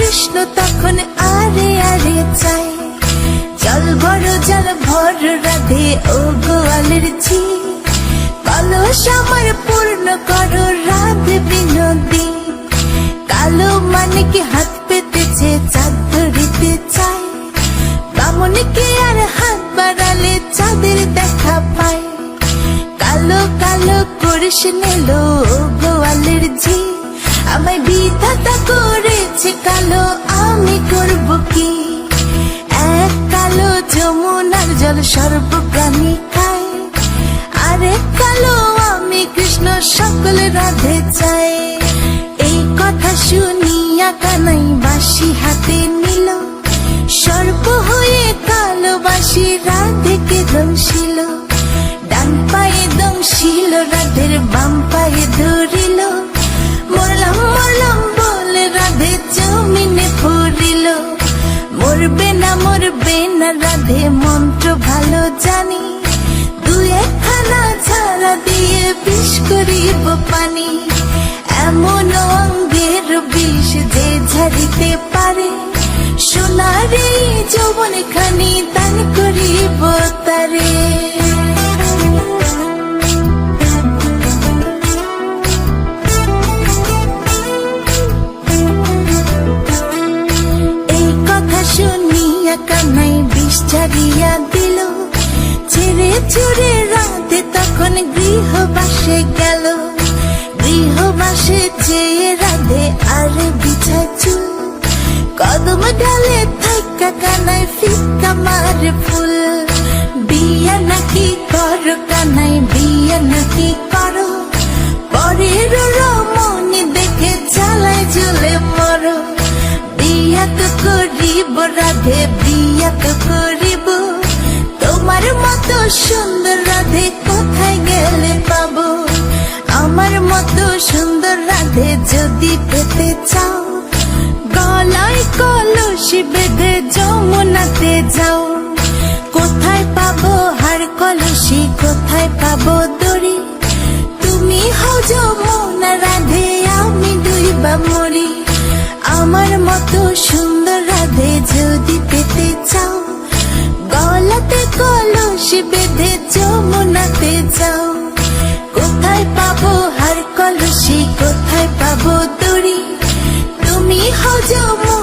কৃষ্ণ তখন আরে আরে চাই, জল বড় জল ভর রাধে ও গোয়ালের ঝি, কলস আমার পূর্ণ করো রাধে বিনোদী। কালো মানিকে হাত পেতেছে চাঁদ ধরিতে চায়, বামুনিকে আর হাত বাড়ালে চাঁদের দেখা পায়। কালো কালো করিস নিল গোয়ালের ঝি, আমায় বিধাতা করেছে কালো, আমি করব কি? এক কালো যমুনার জল সর্বপ্রাণী খায়, আরেক কালো আমি কৃষ্ণ সকল রাধে চাই। এই কথা শুনিয়া কানাই বাঁশি হাতে নিল, সর্প হয়ে কালো বাঁশি রাধেকে দংশিল। ডান পায়ে দংশিল রাধের, বাম পায়ে ধরিল, মরলাম মরলাম বলে রাধে জমিনে পড়িল। মরবে না রাধে মন্ত্র ভালো জানি, দু একখানা ঝাড়া দিয়ে বিষ করিব পানি। এমন অঙ্গের বিষ যে ঝাড়িতে পারে, সোনার এই যৌবন খানি দান করিব তারে। শুনিয়া কানাই বিষ ছাড়িয়া দিল, ছেড়ে ছুড়ে রাধে তখন গৃহবাসে গেল। গৃহবাসে যেয়ে রাধে আর বিছায় চুল, কদম ডালে থাকা কানাই ফিকা মারে ফুল। বিয়া নাকি করো কানাই, বিয়া নাকি করো, পরের রমণী দেখে জ্বালায় জ্বলে মরো। বিয়া তো করিব রাধে, বিয়া তো করিব, তোমার মতো সুন্দর রাধে কোথায় গেলে পাবো? আমার মতো সুন্দর রাধে যদি পেতে চাও, গলায় কলসি বেঁধে যমুনাতে যাও। কোথায় পাবো হার কলসি, কোথায় পাবো দড়ি? তুমি হও যমুনা রাধে, আমি ডুইবা মরি। আমার মতো সুন্দর রাধে যদি পেতে চাও, গলাতে কলসি বেঁধে যমুনাতে যাও। কোথায় পাবো হার কলসি, কোথায় পাবো দড়ি? তুমি হও যমুনা